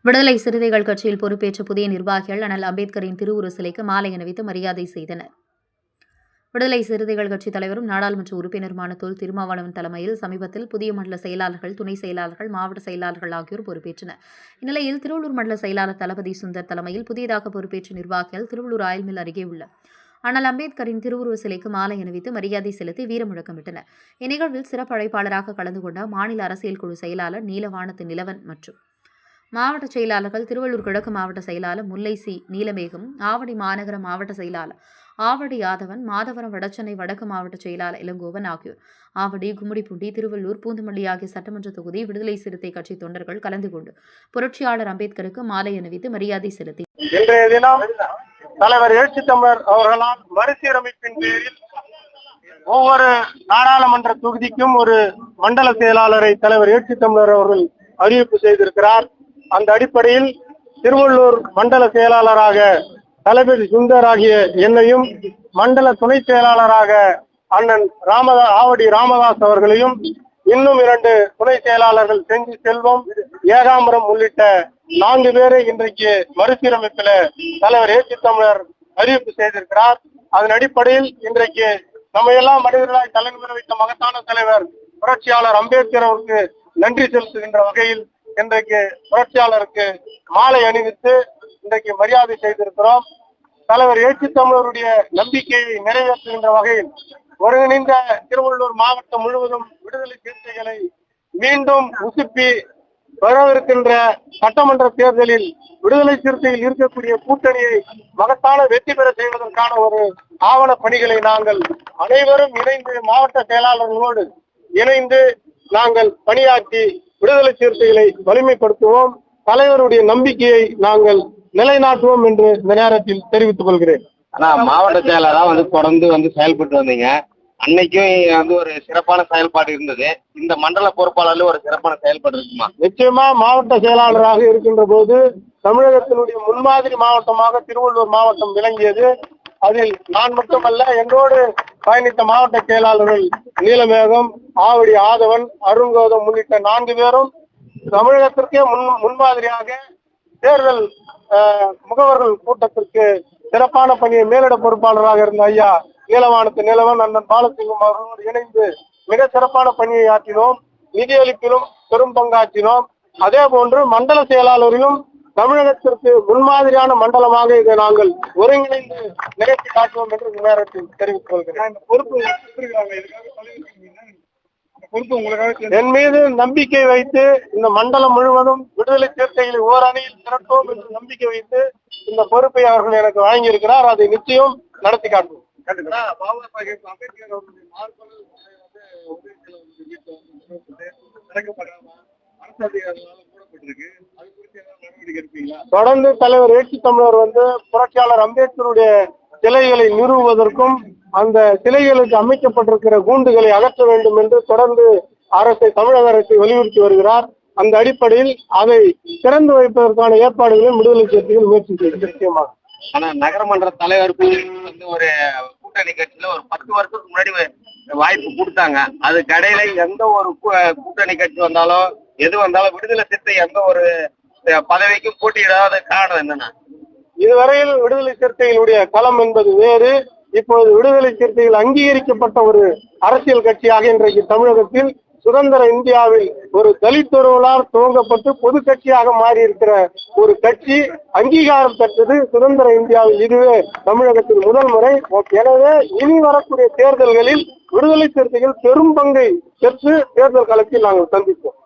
விடுதலை சிறுத்தைகள் கட்சியில் பொறுப்பேற்ற புதிய நிர்வாகிகள் அண்ணல் அம்பேத்கரின் திருவுரு சிலைக்கு மாலை அணிவித்து மரியாதை செய்தனர். விடுதலை சிறுத்தைகள் கட்சித் தலைவரும் நாடாளுமன்ற உறுப்பினருமான தொல் திருமாவளவன் தலைமையில் சமீபத்தில் புதிய மண்டல செயலாளர்கள், துணை செயலாளர்கள், மாவட்ட செயலாளர்கள் ஆகியோர் பொறுப்பேற்றனர். இந்நிலையில் திருவள்ளூர் மண்டல செயலாளர் தளபதி சுந்தர் தலைமையில் புதியதாக பொறுப்பேற்ற நிர்வாகிகள் திருவள்ளூர் ஆயில்மில் அருகே உள்ள அண்ணல் அம்பேத்கரின் திருவுருவ சிலைக்கு மாலை அணிவித்து மரியாதை செலுத்தி வீரமுழக்கமிட்டனர். இந்நிகழ்வில் சிறப்பு அழைப்பாளராக கலந்து கொண்ட மாநில அரசியல் குழு செயலாளர் நீலவானத்து நிலவன் மற்றும் மாவட்ட செயலாளர்கள் திருவள்ளூர் கிழக்கு மாவட்ட செயலாளர் முல்லை சி நீலமேகம், ஆவடி மாநகர மாவட்ட செயலாளர் ஆவடி யாதவன், மாதவரம் வடசென்னை வடக்கு மாவட்ட செயலாளர் இளங்கோவன் ஆகியோர் ஆவடி, கும்மிடிப்பூண்டி, திருவள்ளூர், பூந்தமல்லி ஆகிய சட்டமன்ற தொகுதி விடுதலை சிறுத்தை கட்சி தொண்டர்கள் கலந்து கொண்டு புரட்சியாளர் அம்பேத்கருக்கு மாலை அணிவித்து மரியாதை செலுத்தி இன்றைய தினம் தலைவர் எழுச்சி தமிழர் அவர்களால் மறுசீரமைப்பின் பேரில் ஒவ்வொரு நாடாளுமன்ற தொகுதிக்கும் ஒரு மண்டல செயலாளரை தலைவர் எழுச்சி தமிழர் அவர்கள் அறிவிப்பு செய்திருக்கிறார். அந்த அடிப்படையில் திருவள்ளூர் மண்டல செயலாளராக தளபதி சுந்தர் ஆகிய என்னையும், மண்டல துணை செயலாளராக அண்ணன் ஆவடி ராமதாஸ் அவர்களையும், இன்னும் 2 துணை செயலாளர்கள் செஞ்சி செல்வம், ஏகாம்பரம் உள்ளிட்ட 4 பேரை இன்றைக்கு மறுசீரமைப்பில் தலைவர் எழுச்சி தமிழர் அறிவிப்பு செய்திருக்கிறார். அதன் அடிப்படையில் இன்றைக்கு நம்ம எல்லாம் மனிதர்களாய் தலைமுறை வைத்த மகத்தான தலைவர் புரட்சியாளர் அம்பேத்கர் அவருக்கு நன்றி செலுத்துகின்ற வகையில் இன்றைக்கு புரட்சியாளருக்கு மாலை அணிவித்து இன்றைக்கு மரியாதை செய்திருக்கிறோம். தலைவர் எழுச்சி தமிழருடைய நம்பிக்கையை நிறைவேற்றுகின்ற வகையில் ஒருங்கிணைந்த திருவள்ளூர் மாவட்டம் முழுவதும் விடுதலை சிறுத்தைகளை மீண்டும் உசுப்பி வரவிருக்கின்ற சட்டமன்ற தேர்தலில் விடுதலை சிறுத்தையில் இருக்கக்கூடிய கூட்டணியை மகத்தான வெற்றி பெற செய்வதற்கான ஒரு ஆவண பணிகளை நாங்கள் அனைவரும் இணைந்து மாவட்ட செயலாளர்களோடு இணைந்து நாங்கள் பணியாற்றி விடுதலை சிறுத்தைகளை வலிமைப்படுத்துவோம். தலைவருடைய நம்பிக்கையை நாங்கள் நிலைநாட்டுவோம் என்று இந்த நேரத்தில் தெரிவித்துக் கொள்கிறேன். ஆனா மாவட்ட செயலரா தொடர்ந்து செயல்பட்டு வந்தீங்க. அன்னைக்கும் ஒரு சிறப்பான செயல்பாடு இருந்தது. இந்த மண்டல பொறுப்பாளர்ல ஒரு சிறப்பான செயல்பாடு இருக்குமா? நிச்சயமா மாவட்ட செயலாளராக இருக்கின்ற போது தமிழகத்தினுடைய முன்மாதிரி மாவட்டமாக திருவள்ளூர் மாவட்டம் விளங்கியது. அதில் நான் மட்டுமல்ல, என்னோடு பயணித்த மாவட்ட செயலாளர்கள் நீலமேகம், ஆவடி ஆதவன், அருங்கோதம் உள்ளிட்ட 4 பேரும் தமிழகத்திற்கே முன்மாதிரியாக தேர்தல் முகவர்கள் கூட்டத்திற்கு சிறப்பான பணியை மேலிட பொறுப்பாளராக இருந்த ஐயா நீலவானத்து நிலவன், அண்ணன் பாலசிங்கம் அவர்களோடு இணைந்து மிக சிறப்பான பணியை ஆற்றினோம். நிதியளிப்பிலும் பெரும் பங்காற்றினோம். அதே போன்று மண்டல செயலாளரிலும் தமிழகத்திற்கு முன்மாதிரியான மண்டலமாக இதை நாங்கள் ஒருங்கிணைந்து நிகழ்ச்சி காட்டுவோம் என்று இந்த நேரத்தில் தெரிவித்துக் கொள்கிறேன். என் மீது நம்பிக்கை வைத்து இந்த மண்டலம் முழுவதும் விடுதலை சிறுத்தைகளை ஓரணியில் திரட்டுவோம் என்று நம்பிக்கை வைத்து இந்த பொறுப்பை அவர்கள் எனக்கு வழங்கியிருக்கிறார். அதை நிச்சயம் நடத்தி காட்டுவோம். தொடர்ந்து தலைவர் எழுச்சி தமிழர் புரட்சியாளர் அம்பேத்கருடைய சிலைகளை நிறுவுவதற்கும் அந்த சிலைகளுக்கு அமைக்கப்பட்டிருக்கிற கூண்டுகளை அகற்ற வேண்டும் என்று தொடர்ந்து தமிழக அரசை வலியுறுத்தி வருகிறார். அந்த அடிப்படையில் அதை திறந்து வைப்பதற்கான ஏற்பாடுகளையும் விடுதலை சிறுத்தைகள் முயற்சி செய்து நிச்சயமாக. ஆனா நகரமன்ற தலைவருக்கு ஒரு கூட்டணி கட்சியில ஒரு 10 வருஷத்துக்கு முன்னாடி வாய்ப்பு கொடுத்தாங்க. அதுக்கு இடையில எந்த ஒரு கூட்டணி கட்சி வந்தாலும் எது வந்தாலும் விடுதலை சிறுத்தை எந்த ஒரு பதவிக்கும் போட்டியிடாத காரணம் என்னன்னா, இதுவரையில் விடுதலை சிறுத்தைகளுடைய களம் என்பது வேறு. இப்போது விடுதலை சிறுத்தைகள் அங்கீகரிக்கப்பட்ட ஒரு அரசியல் கட்சியாக இன்றைக்கு தமிழகத்தில் சுதந்திர இந்தியாவில் ஒரு தலித் ஒருவரால் துவங்கப்பட்டு பொது கட்சியாக மாறி இருக்கிற ஒரு கட்சி அங்கீகாரம் பெற்றது சுதந்திர இந்தியாவில். இதுவே தமிழகத்தில் முதல் முறை. எனவே இனி வரக்கூடிய தேர்தல்களில் விடுதலை சிறுத்தைகள் பெரும் பங்கை பெற்று தேர்தல் களத்தில் நாங்கள் சந்திப்போம்.